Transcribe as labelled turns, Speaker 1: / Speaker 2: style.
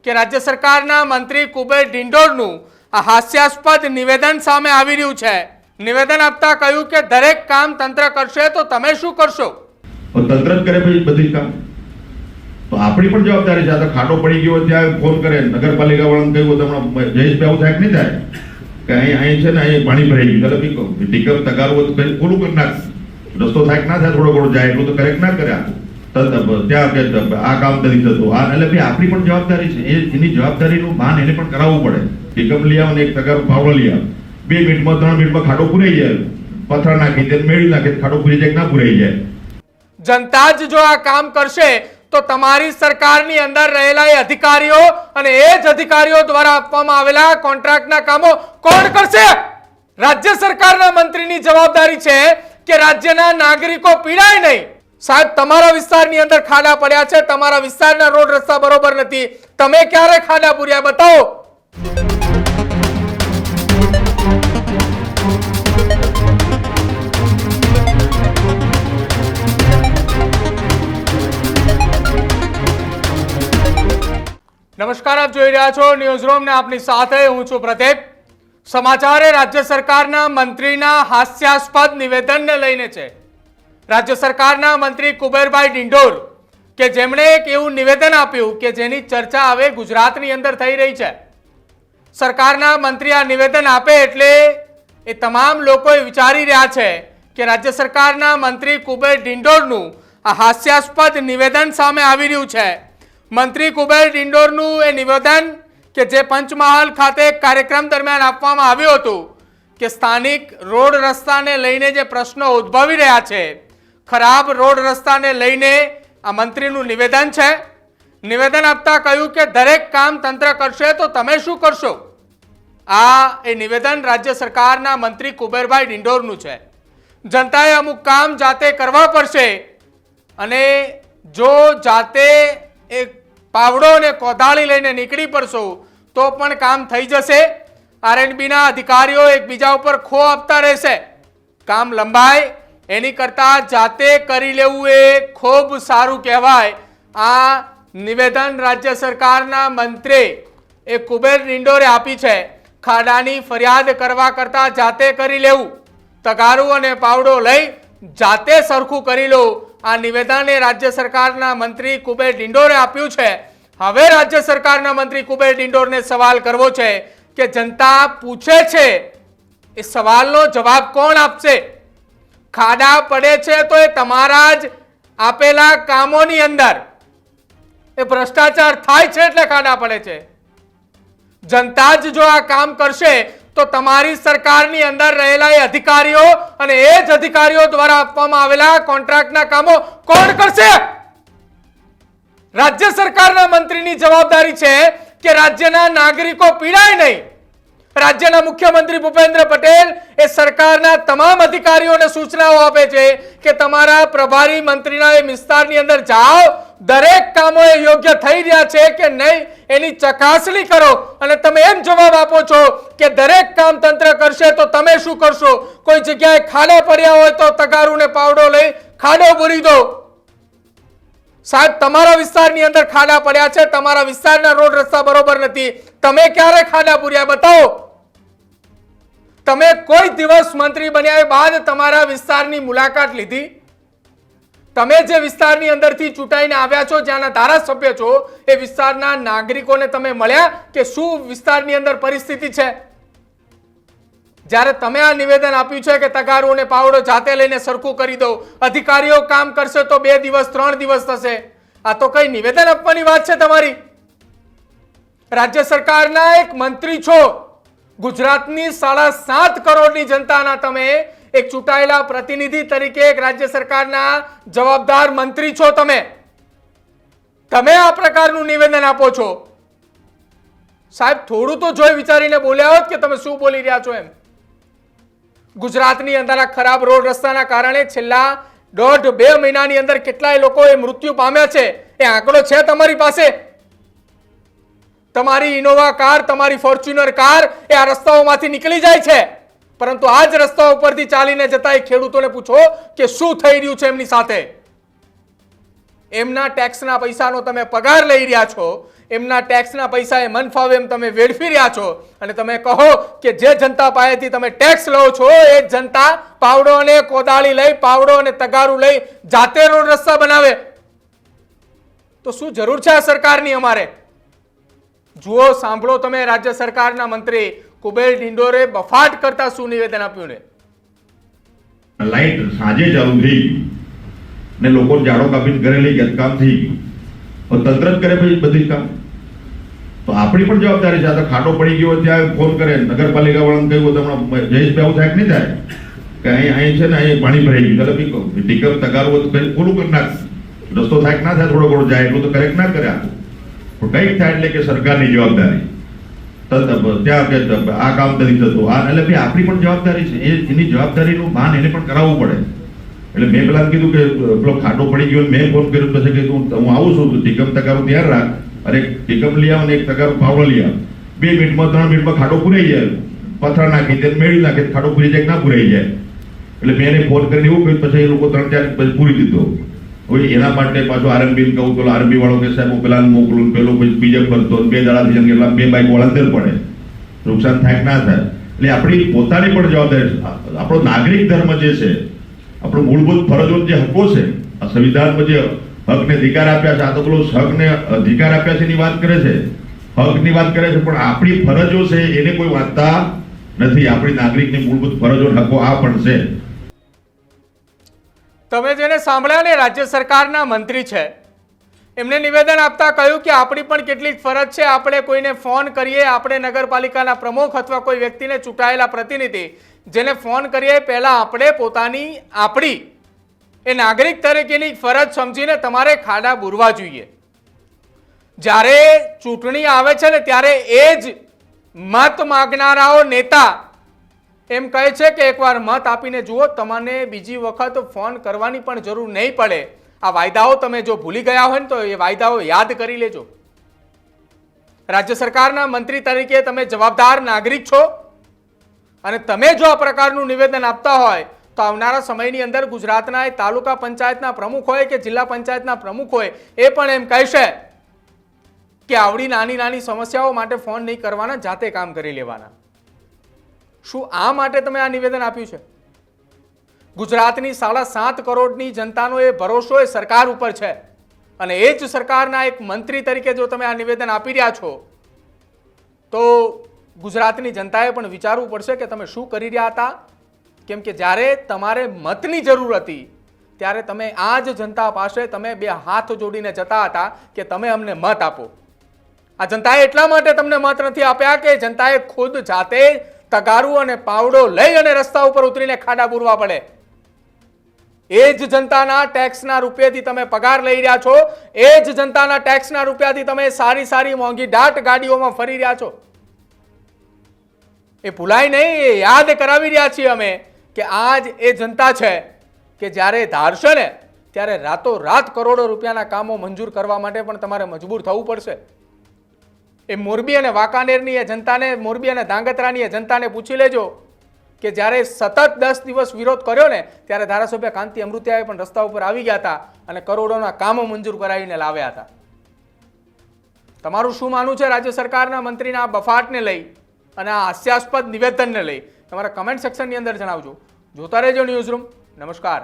Speaker 1: કે રાજ્ય સરકારના મંત્રી કુબેર ડિંડોરનું આ હાસ્યાસ્પદ નિવેદન સામે આવી રહ્યું છે। નિવેદન આપતા કહ્યું કે દરેક કામ તંત્ર કરશે તો તમે શું કરશો?
Speaker 2: તંત્ર જ કરે ભાઈ બધી કામ, તો આપણી પણ જવાબદારી છે। આ તો ખાડો પડી ગયો ત્યાં ફોન કરે, નગરપાલિકા વાળાને કહ્યું તો હમણાં જયેશભાઈ આવું થાય કે નહીં થાય કે અહીં છે ને અહીં પાણી ભરાઈ ગયું, ચાલો ટીકપ તગારવું તો પૂરું કરી નાખ, રસ્તો થાય કે ના થાય, થોડો ઘણો જાય એટલું તો કરેક્ટ ના કર્યા ત્યાં આ કામ નથી થતું આ, એટલે ભાઈ આપણી પણ જવાબદારી છે। એની જવાબદારીનું ભાન એને પણ કરાવવું પડે। ટીકપ લઈ આવો ને એક તગારો પાવડો લઈ આવો, 2 મિનિટમાં 3 મિનિટમાં ખાડો પૂરાઈ જાય, પથ્થર નાખી દે મેળી નાખે ખાડો પૂરી જાય કે ના પૂરાઈ જાય।
Speaker 1: જનતા જ જો આ કામ કરશે તો તમારી સરકારની અંદર રહેલા એ અધિકારીઓ અને એ જ અધિકારીઓ દ્વારા આપવામાં આવેલા કોન્ટ્રાક્ટના કામો કોણ કરશે? રાજ્ય સરકારના મંત્રીની જવાબદારી છે કે રાજ્યના નાગરિકો પીડાય નહીં। સાહેબ, તમારા વિસ્તારની અંદર ખાડા પડ્યા છે, તમારા વિસ્તારના રોડ રસ્તા બરોબર નથી, તમે ક્યારે ખાડા પૂર્યા બતાવો। નમસ્કાર, આપ જોઈ રહ્યા છો ન્યૂઝ રૂમ ને આપની સાથે હું છું પ્રદીપ। સમાચાર રાજ્ય સરકારના મંત્રીના હાસ્યાસ્પદ નિવેદનને લઈને છે। રાજ્ય સરકારના મંત્રી કુબેરભાઈ ડિંડોર કે જેમણે એક એવું નિવેદન આપ્યું કે જેની ચર્ચા હવે ગુજરાતની અંદર થઈ રહી છે। સરકારના મંત્રી આ નિવેદન આપે એટલે એ તમામ લોકો વિચારી રહ્યા છે કે રાજ્ય સરકારના મંત્રી કુબેર ડિંડોરનું આ હાસ્યાસ્પદ નિવેદન સામે આવી રહ્યું છે। મંત્રી કુબેર ડિંડોરનું એ નિવેદન કે જે પંચમહાલ ખાતે કાર્યક્રમ દરમિયાન આપવામાં આવ્યું હતું કે સ્થાનિક રોડ રસ્તાને લઈને જે પ્રશ્નો ઉદ્ભવી રહ્યા છે, ખરાબ રોડ રસ્તાને લઈને આ મંત્રીનું નિવેદન છે। નિવેદન આપતા કહ્યું કે દરેક કામ તંત્ર કરશે તો તમે શું કરશો? આ એ નિવેદન રાજ્ય સરકારના મંત્રી કુબેરભાઈ ડિંડોરનું છે। જનતાએ અમુક કામ જાતે કરવા પડશે અને જો જાતે એક પાવડો અને કોદાળી લઈને નીકળી પડશો તો પણ કામ થઈ જશે। આરએનબીના અધિકારીઓ એકબીજા ઉપર ખો આપતા રહેશે, કામ લંબાય એની કરતા જાતે કરી લેવું એ ખૂબ સારું કહેવાય। આ નિવેદન રાજ્ય સરકારના મંત્રી એ કુબેર ડિંડોરે આપી છે। ખાડાની ફરિયાદ કરવા કરતા જાતે કરી લેવું, તગારું અને પાવડો લઈ જાતે સરખું કરી લો, આ નિવેદન એ રાજ્ય સરકારના મંત્રી કુબેર ડિંડોરે આપ્યું છે। હવે રાજ્ય સરકારના મંત્રી કુબેર ડિંડોરને સવાલ કરવો છે કે જનતા પૂછે છે એ સવાલનો જવાબ કોણ આપશે? ખાડા પડે છે તો એ તમારા જ આપેલા કામોની અંદર એ ભ્રષ્ટાચાર થાય છે એટલે ખાડા પડે છે। જનતા જ જો આ કામ કરશે તો તમારી સરકારની અંદર રહેલા એ અધિકારીઓ અને એ જ અધિકારીઓ દ્વારા આપવામાં આવેલા કોન્ટ્રાક્ટના કામો કોણ કરશે? રાજ્ય સરકારના મંત્રીની જવાબદારી છે કે રાજ્યના નાગરિકો પીડાય નહીં। રાજ્યના મુખ્યમંત્રી ભૂપેન્દ્ર પટેલ એ સરકારના તમામ અધિકારીઓને સૂચનાઓ આપે છે કે તમારા પ્રભારી મંત્રીના એ વિસ્તારની અંદર જાઓ, દરેક કામો એ યોગ્ય થઈ રહ્યા છે કે નહીં એની ચકાસણી કરો અને તમે એમ જવાબ આપો છો કે દરેક કામ તંત્ર કરશે તો તમે શું કરશો? કોઈ જગ્યાએ ખાડા પડ્યા હોય તો તગારું ને પાવડો લઈ ખાડો પૂરી દો। સાહેબ, તમારા વિસ્તારની અંદર ખાડા પડ્યા છે, તમારા વિસ્તારના રોડ રસ્તા બરોબર નથી, તમે ક્યારે ખાડા પૂર્યા બતાવો। તમે કોઈ દિવસ મંત્રી બન્યા બાદ તમારા વિસ્તારની મુલાકાત લીધી? તમે જે વિસ્તારની અંદરથી ચૂંટાઈને આવ્યા છો, જ્યાંના ધારાસભ્ય છો, એ વિસ્તારના નાગરિકોને તમે મળ્યા કે શું વિસ્તારની અંદર પરિસ્થિતિ છે? જ્યારે તમે આ નિવેદન આપ્યું છે કે તગારું અને પાવડો જાતે લઈને સરખું કરી દો, અધિકારીઓ કામ કરશે તો 2 દિવસ 3 દિવસ થશે, આ તો કઈ નિવેદન આપવાની વાત છે તમારી? રાજ્ય સરકારના એક મંત્રી છો, ગુજરાતની 7.5 કરોડની જનતાના તમે એક ચૂંટાયેલા પ્રતિનિધિ તરીકે એક રાજ્ય સરકારના જવાબદાર મંત્રી છો। તમે આ પ્રકારનું નિવેદન આપો છો। સાહેબ, થોડું તો જોઈ વિચારીને બોલ્યા હોત કે તમે શું બોલી રહ્યા છો એમ। ગુજરાતની અંદર આ ખરાબ રોડ રસ્તાના કારણે છેલ્લા 1.5-2 મહિનાની અંદર કેટલાય લોકો એ મૃત્યુ પામ્યા છે, એ આંકડો છે તમારી પાસે? તમારી ઇનોવા કાર, તમારી ફોર્ચ્યુનર કાર એ આ રસ્તાઓમાંથી નીકળી જાય છે, પરંતુ આ જ રસ્તા ઉપરથી ચાલીને જતા ખેડૂતોને પૂછો કે શું થઈ રહ્યું છે એમની સાથે। એમના ટેક્સના પૈસાનો તમે પગાર લઈ રહ્યા છો, એમના ટેક્સના પૈસા એ મન ફાવે એમ તમે વેડફી રહ્યા છો અને તમે કહો કે જે જનતા પાસેથી તમે ટેક્સ લો છો એ જ જનતા પાવડો અને કોદાળી લઈ, પાવડો અને તગારું લઈ જાતે રોડ રસ્તા બનાવે, તો શું જરૂર છે આ સરકારની? અમારે જુઓ, સાંભળો તમે રાજ્ય સરકારના મંત્રી કુબેર ડિંડોરે બફાટ કરતા શું નિવેદન આપ્યું ને.
Speaker 2: લાઈટ સાંજે ચાલુ થઈ ને લોકો જાડો કાપીને ઘરે લઈ ગયા, કામ થઈ ગયું. તંત્ર જ કરે ભાઈ બધી કામ, તો આપણી પણ જવાબદારી છે. આ તો ખાડો પડી ગયો ત્યાં ફોન કરે, નગરપાલિકા વાળાને કહ્યું હમણાં જયેશભાઈ આવું થાય કે નહીં થાય કે અહીં છે ને અહીં પાણી ભરાઈ ગયું, એટલે ટીકર તગારવું પૂરું કરી નાખ, રસ્તો થાય કે ના થાય, થોડો ઘણો જાય એટલું તો કરેક્ટ ના કરે આપું, પણ કંઈક થાય એટલે કે સરકારની જવાબદારી ત્યાં કે આ કામ નથી થતું, આ એટલે ભાઈ આપણી પણ જવાબદારી છે. એની જવાબદારીનું ભાન એને પણ કરાવવું પડે. એટલે મેં પેલા કીધું કે પેલો ખાડો પડી ગયો, મેં ફોન કર્યો, પછી કીધું હું આવું છું, ટીકમ તગારું તૈયાર રાખ, અરે ટીકમ લઈ આવ ને એક તગારું પાવડો લઈ આવ, 2 મિનિટમાં 3 મિનિટમાં ખાડો પુરાઈ જાય, પથ્થર નાખી દે, મેળી નાખે, ખાડો પૂરી જાય ના પુરાઈ જાય. એટલે મેં એને ફોન કરીને એવું કહ્યું, પછી એ લોકો 3-4 પૂરી દીધો. હવે એના માટે પાછું આરએમબી કહું તો આરએમબી વાળો કે સાહેબ હું પેલા મોકલું, પેલો પછી બીજા ફરતો, 2 દાડાથી જંગ એટલા 2 બાઈક વાળા અંદર પડે, નુકસાન થાય કે ના થાય. એટલે આપણી પોતાની પણ જવાબદારી છે. આપણો નાગરિક ધર્મ જે છે, આપણો મૂળભૂત ફરજો જે હકો છે, આ સંવિધાનમાં જે હક ને અધિકાર આપ્યા છે, આ તો પેલો હક ને અધિકાર આપ્યા છે એની વાત કરે છે, હક ની વાત કરે છે, પણ આપણી ફરજો છે એને કોઈ વાંચતા નથી. આપણી નાગરિકની મૂળભૂત ફરજો હકો આ પણ છે.
Speaker 1: તમે જેને સાંભળ્યા ને રાજ્ય સરકારના મંત્રી છે, એમને નિવેદન આપતા કહ્યું કે આપણી પણ કેટલીક ફરજ છે, આપણે કોઈને ફોન કરીએ, આપણે નગરપાલિકાના પ્રમુખ અથવા કોઈ વ્યક્તિને ચૂંટાયેલા પ્રતિનિધિ જેને ફોન કરીએ, પહેલા આપણે પોતાની આપણી એ નાગરિક તરીકેની ફરજ સમજીને તમારે ખાડા બુરવા જોઈએ. જ્યારે ચૂંટણી આવે છે ને ત્યારે એ જ મત માગનારાઓ નેતા એમ કહે છે કે એકવાર મત આપીને જુઓ, તમને બીજી વખત ફોન કરવાની પણ જરૂર નહીં પડે. આ વાયદાઓ તમે જો ભૂલી ગયા હોય ને તો એ વાયદાઓ યાદ કરી લેજો. રાજ્ય સરકારના મંત્રી તરીકે તમે જવાબદાર નાગરિક છો અને તમે જો આ પ્રકારનું નિવેદન આપતા હોય તો આવનારા સમયની અંદર ગુજરાતના એ તાલુકા પંચાયતના પ્રમુખ હોય કે જિલ્લા પંચાયતના પ્રમુખ હોય એ પણ એમ કહેશે કે આવડી નાની નાની સમસ્યાઓ માટે ફોન નહીં કરવાના, જાતે કામ કરી લેવાના. શું આ માટે તમે આ નિવેદન આપ્યું છે? ગુજરાતની 7.5 કરોડની જનતાનો એ ભરોસો એ સરકાર ઉપર છે અને એ જ સરકારના એક મંત્રી તરીકે જો તમે આ નિવેદન આપી રહ્યા છો તો ગુજરાતની જનતાએ પણ વિચારવું પડશે કે તમે શું કરી રહ્યા હતા. કેમ કે જ્યારે તમારે મતની જરૂર હતી ત્યારે તમે આ જ જનતા પાસે તમે 2 હાથ જોડીને જતા હતા કે તમે અમને મત આપો. આ જનતાએ એટલા માટે તમને મત નથી આપ્યા કે જનતાએ ખુદ જાતે તગારું અને પાવડો લઈ અને રસ્તા ઉપર ઉતરીને ખાડા પૂરવા પડે. એ જ જનતાના ટેક્સના રૂપિયાથી તમે પગાર લઈ રહ્યા છો, એ જ જનતાના ટેક્સના રૂપિયાથી તમે સારી સારી મોંઘી ડાટ ગાડીઓમાં ફરી રહ્યા છો. એ ભૂલાય નહીં, એ યાદ કરાવી રહ્યા છીએ અમે કે આજ એ જનતા છે કે જ્યારે ધારશે ને ત્યારે રાતોરાત કરોડો રૂપિયાના કામો મંજૂર કરવા માટે પણ તમારે મજબૂર થવું પડશે. એ મોરબી અને વાંકાનેરની એ જનતાને, મોરબી અને ધાંગધ્રાની એ જનતાને પૂછી લેજો કે જ્યારે સતત 10 દિવસ વિરોધ કર્યો ને ત્યારે ધારાસભ્ય કાંતિ અમૃતિયાએ પણ રસ્તા ઉપર આવી ગયા હતા અને કરોડોના કામો મંજૂર કરાવીને લાવ્યા હતા. તમારું શું માનવું છે રાજ્ય સરકારના મંત્રીના બફાટને લઈ અને આ હાસ્યાસ્પદ નિવેદનને લઈ? તમારા કમેન્ટ સેક્શનની અંદર જણાવજો. જોતા રહેજો ન્યૂઝરૂમ. નમસ્કાર.